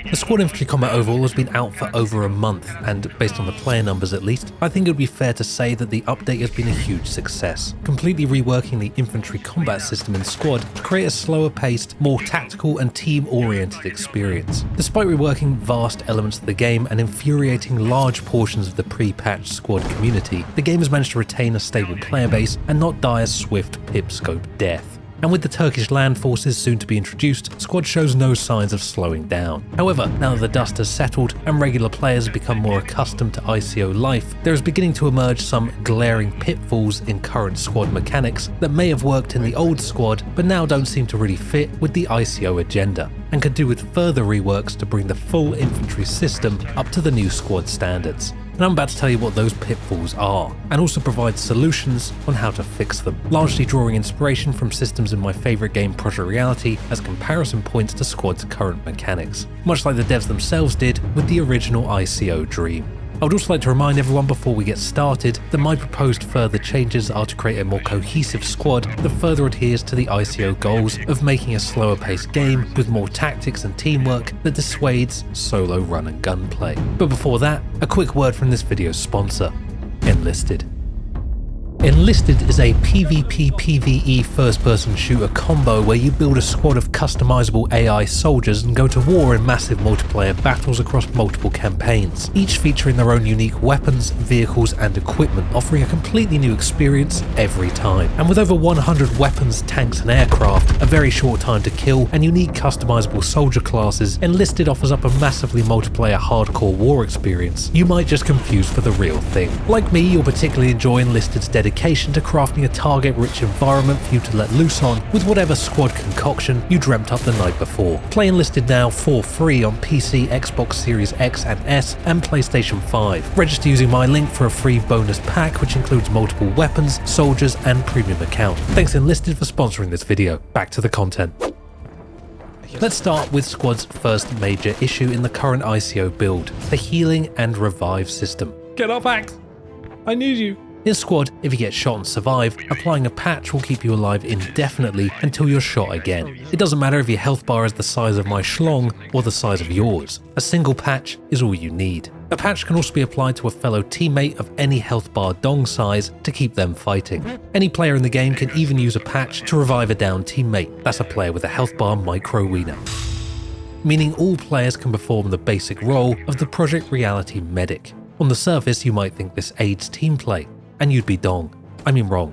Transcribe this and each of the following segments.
The squad infantry combat overhaul has been out for over a month, and based on the player numbers at least, I think it would be fair to say that the update has been a huge success, completely reworking the infantry combat system in squad to create a slower paced, more tactical and team oriented experience. Despite reworking vast elements of the game and infuriating large portions of the pre-patched squad community, the game has managed to retain a stable player base and not die a swift pip-scope death. And with the Turkish land forces soon to be introduced, squad shows no signs of slowing down. However, now that the dust has settled and regular players have become more accustomed to ICO life, there is beginning to emerge some glaring pitfalls in current squad mechanics that may have worked in the old squad but now don't seem to really fit with the ICO agenda, and could do with further reworks to bring the full infantry system up to the new squad standards. And I'm about to tell you what those pitfalls are, and also provide solutions on how to fix them, largely drawing inspiration from systems in my favourite game Project Reality as comparison points to Squad's current mechanics, much like the devs themselves did with the original ICO dream. I would also like to remind everyone before we get started that my proposed further changes are to create a more cohesive squad that further adheres to the ICO goals of making a slower paced game with more tactics and teamwork that dissuades solo run and gun play. But before that, a quick word from this video's sponsor, Enlisted. Enlisted is a PvP/PvE first-person shooter combo where you build a squad of customizable AI soldiers and go to war in massive multiplayer battles across multiple campaigns, each featuring their own unique weapons, vehicles and equipment, offering a completely new experience every time. And with over 100 weapons, tanks and aircraft, a very short time to kill, and unique customizable soldier classes, Enlisted offers up a massively multiplayer hardcore war experience you might just confuse for the real thing. Like me, you'll particularly enjoy Enlisted's dedication to crafting a target-rich environment for you to let loose on with whatever squad concoction you dreamt up the night before. Play Enlisted now for free on PC, Xbox Series X and S, and PlayStation 5. Register using my link for a free bonus pack which includes multiple weapons, soldiers, and premium account. Thanks Enlisted for sponsoring this video. Back to the content. Let's start with Squad's first major issue in the current ICO build, the healing and revive system. Get up, Axe! I need you! In Squad, if you get shot and survive, applying a patch will keep you alive indefinitely until you're shot again. It doesn't matter if your health bar is the size of my schlong or the size of yours. A single patch is all you need. A patch can also be applied to a fellow teammate of any health bar dong size to keep them fighting. Any player in the game can even use a patch to revive a downed teammate. That's a player with a health bar micro wiener. Meaning all players can perform the basic role of the Project Reality medic. On the surface, you might think this aids team play. And you'd be wrong.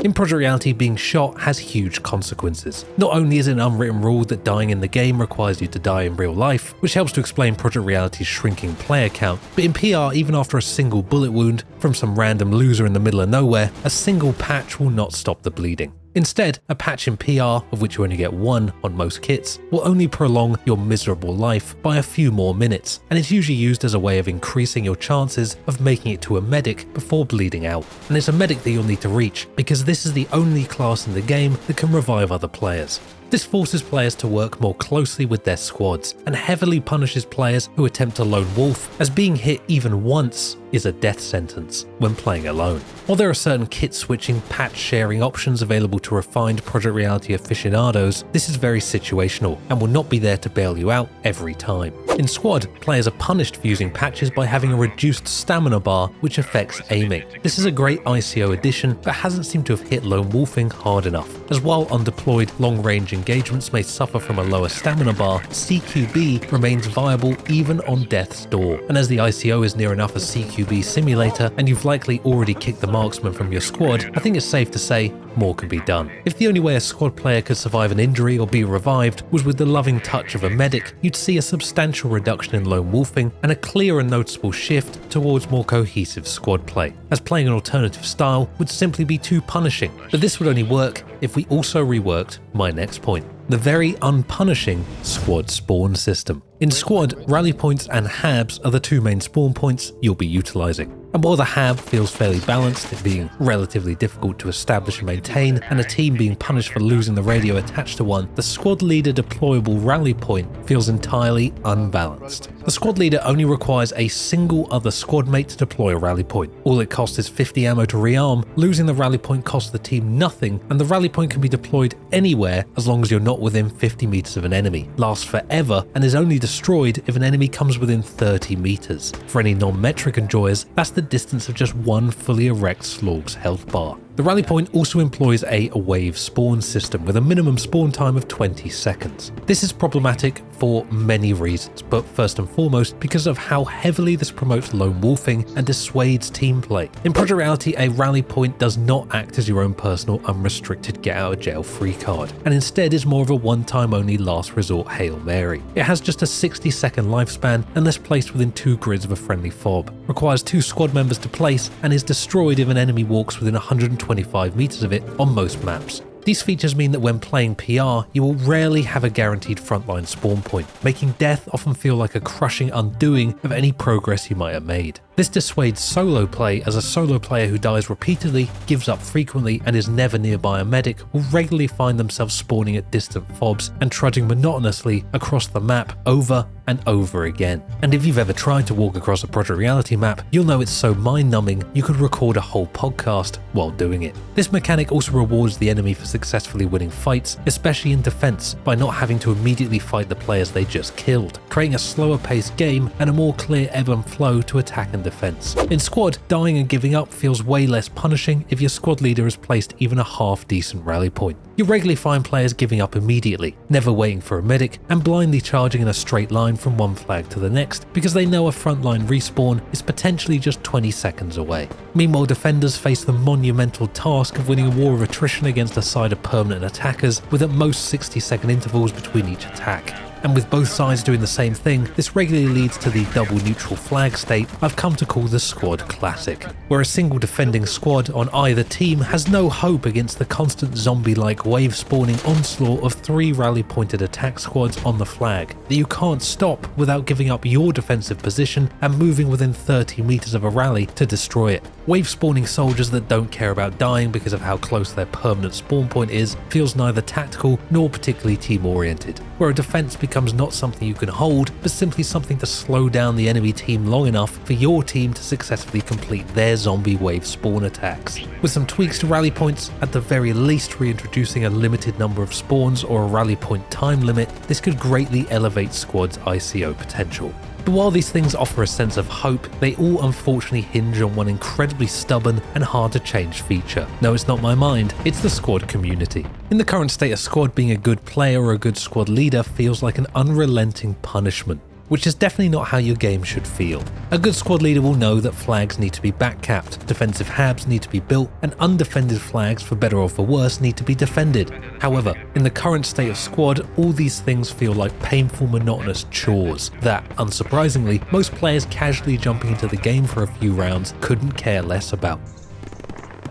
In Project Reality, being shot has huge consequences. Not only is it an unwritten rule that dying in the game requires you to die in real life, which helps to explain Project Reality's shrinking player count, but in PR, even after a single bullet wound from some random loser in the middle of nowhere, a single patch will not stop the bleeding. Instead, a patch in PR, of which you only get one on most kits, will only prolong your miserable life by a few more minutes, and it's usually used as a way of increasing your chances of making it to a medic before bleeding out. And it's a medic that you'll need to reach, because this is the only class in the game that can revive other players. This forces players to work more closely with their squads, and heavily punishes players who attempt to lone wolf, as being hit even once is a death sentence when playing alone. While there are certain kit switching, patch sharing options available to refined Project Reality aficionados, this is very situational and will not be there to bail you out every time. In Squad, players are punished for using patches by having a reduced stamina bar which affects aiming. This is a great ICO addition but hasn't seemed to have hit lone wolfing hard enough, as while undeployed long-range engagements may suffer from a lower stamina bar, CQB remains viable even on death's door. And as the ICO is near enough a CQB simulator, and you've likely already kicked the marksman from your squad, I think it's safe to say more could be done. If the only way a squad player could survive an injury or be revived was with the loving touch of a medic, you'd see a substantial reduction in lone wolfing and a clear and noticeable shift towards more cohesive squad play, as playing an alternative style would simply be too punishing. But this would only work if we also reworked my next point, the very unpunishing squad spawn system. In Squad, rally points and habs are the two main spawn points you'll be utilising. And while the Hab feels fairly balanced, it being relatively difficult to establish and maintain, and a team being punished for losing the radio attached to one, the squad leader deployable rally point feels entirely unbalanced. The squad leader only requires a single other squad mate to deploy a rally point. All it costs is 50 ammo to rearm, losing the rally point costs the team nothing, and the rally point can be deployed anywhere as long as you're not within 50 meters of an enemy, lasts forever, and is only destroyed if an enemy comes within 30 meters. For any non-metric enjoyers, that's the distance of just one fully erect slorg's health bar. The rally point also employs a wave spawn system with a minimum spawn time of 20 seconds. This is problematic for many reasons, but first and foremost because of how heavily this promotes lone wolfing and dissuades team play. In Project Reality, a rally point does not act as your own personal unrestricted get out of jail free card, and instead is more of a one-time only last resort Hail Mary. It has just a 60-second lifespan unless placed within 2 grids of a friendly fob, requires 2 squad members to place, and is destroyed if an enemy walks within 125 meters of it on most maps. These features mean that when playing PR, you will rarely have a guaranteed frontline spawn point, making death often feel like a crushing undoing of any progress you might have made. This dissuades solo play, as a solo player who dies repeatedly, gives up frequently, and is never nearby a medic will regularly find themselves spawning at distant fobs and trudging monotonously across the map over and over again. And if you've ever tried to walk across a Project Reality map, you'll know it's so mind-numbing you could record a whole podcast while doing it. This mechanic also rewards the enemy for successfully winning fights, especially in defense, by not having to immediately fight the players they just killed, creating a slower paced game and a more clear ebb and flow to attack and defense. In squad, dying and giving up feels way less punishing if your squad leader has placed even a half decent rally point. You regularly find players giving up immediately, never waiting for a medic, and blindly charging in a straight line from one flag to the next because they know a frontline respawn is potentially just 20 seconds away. Meanwhile, defenders face the monumental task of winning a war of attrition against a side of permanent attackers with at most 60-second intervals between each attack. And with both sides doing the same thing, this regularly leads to the double neutral flag state I've come to call the squad classic, where a single defending squad on either team has no hope against the constant zombie-like wave spawning onslaught of 3 rally-pointed attack squads on the flag that you can't stop without giving up your defensive position and moving within 30 meters of a rally to destroy it. Wave spawning soldiers that don't care about dying because of how close their permanent spawn point is feels neither tactical nor particularly team-oriented, where a defense becomes not something you can hold, but simply something to slow down the enemy team long enough for your team to successfully complete their zombie wave spawn attacks. With some tweaks to rally points, at the very least reintroducing a limited number of spawns or a rally point time limit, this could greatly elevate squad's ICO potential. But while these things offer a sense of hope, they all unfortunately hinge on one incredibly stubborn and hard to change feature. No, it's not my mind, it's the squad community. In the current state of squad, being a good player or a good squad leader feels like an unrelenting punishment, which is definitely not how your game should feel. A good squad leader will know that flags need to be backcapped, defensive habs need to be built, and undefended flags, for better or for worse, need to be defended. However, in the current state of squad, all these things feel like painful, monotonous chores that, unsurprisingly, most players casually jumping into the game for a few rounds couldn't care less about.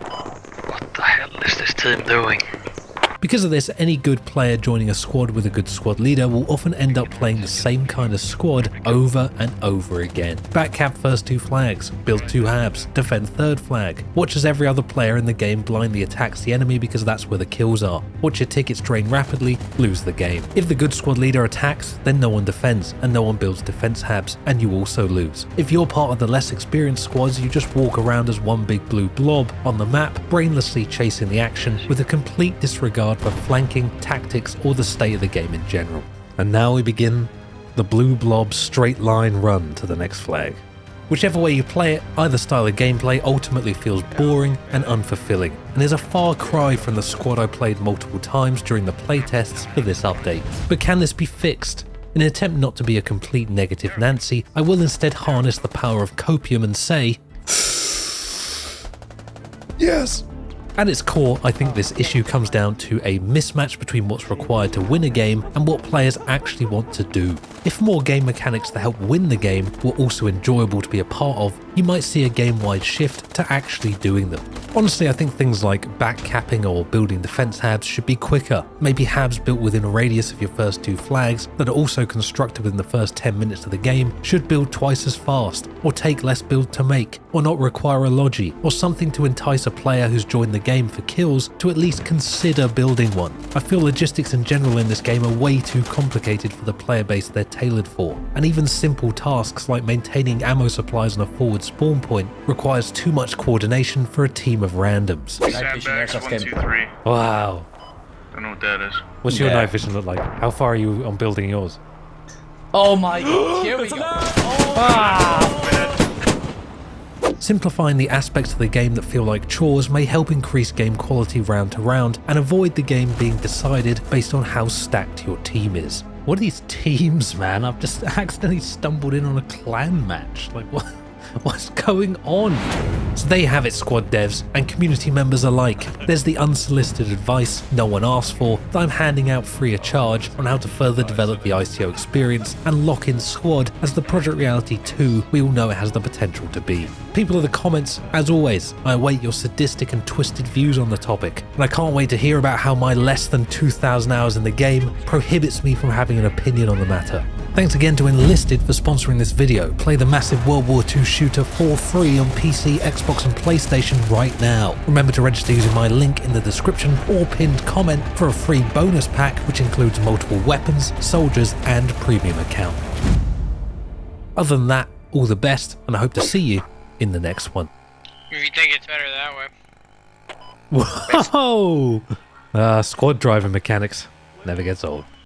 What the hell is this team doing? Because of this, any good player joining a squad with a good squad leader will often end up playing the same kind of squad over and over again. Backcap first 2 flags, build 2 habs, defend 3rd flag, watch as every other player in the game blindly attacks the enemy because that's where the kills are, watch your tickets drain rapidly, lose the game. If the good squad leader attacks, then no one defends and no one builds defense habs, and you also lose. If you're part of the less experienced squads, you just walk around as one big blue blob on the map, brainlessly chasing the action with a complete disregard for flanking, tactics, or the state of the game in general. And now we begin the blue blob straight line run to the next flag. Whichever way you play it, either style of gameplay ultimately feels boring and unfulfilling, and is a far cry from the squad I played multiple times during the playtests for this update. But can this be fixed? In an attempt not to be a complete negative Nancy, I will instead harness the power of copium and say, yes! At its core, I think this issue comes down to a mismatch between what's required to win a game and what players actually want to do. If more game mechanics that help win the game were also enjoyable to be a part of, you might see a game-wide shift to actually doing them. Honestly, I think things like backcapping or building defense halves should be quicker. Maybe halves built within a radius of your first 2 flags that are also constructed within the first 10 minutes of the game should build twice as fast, or take less build to make, or not require a logi, or something to entice a player who's joined the game for kills to at least consider building one. I feel logistics in general in this game are way too complicated for the player base they're tailored for, and even simple tasks like maintaining ammo supplies on a forward spawn point requires too much coordination for a team of randoms. Sandbags, 1, 2, 3. Wow. Don't know what that is. What's your night vision look like? How far are you on building yours? Oh my god, here we go. Simplifying the aspects of the game that feel like chores may help increase game quality round to round and avoid the game being decided based on how stacked your team is. What are these teams, man? I've just accidentally stumbled in on a clan match. Like, what? What's going on? So there you have it, squad devs and community members alike. There's the unsolicited advice no one asked for that I'm handing out free of charge on how to further develop the ICO experience and lock in squad as the Project Reality 2 we all know it has the potential to be. People in the comments, as always, I await your sadistic and twisted views on the topic, and I can't wait to hear about how my less than 2,000 hours in the game prohibits me from having an opinion on the matter. Thanks again to Enlisted for sponsoring this video. Play the massive World War II shooter for free on PC, Xbox and PlayStation right now. Remember to register using my link in the description or pinned comment for a free bonus pack which includes multiple weapons, soldiers and premium account. Other than that, all the best and I hope to see you in the next one. If you think it's better that way. Whoa! Squad driving mechanics never gets old.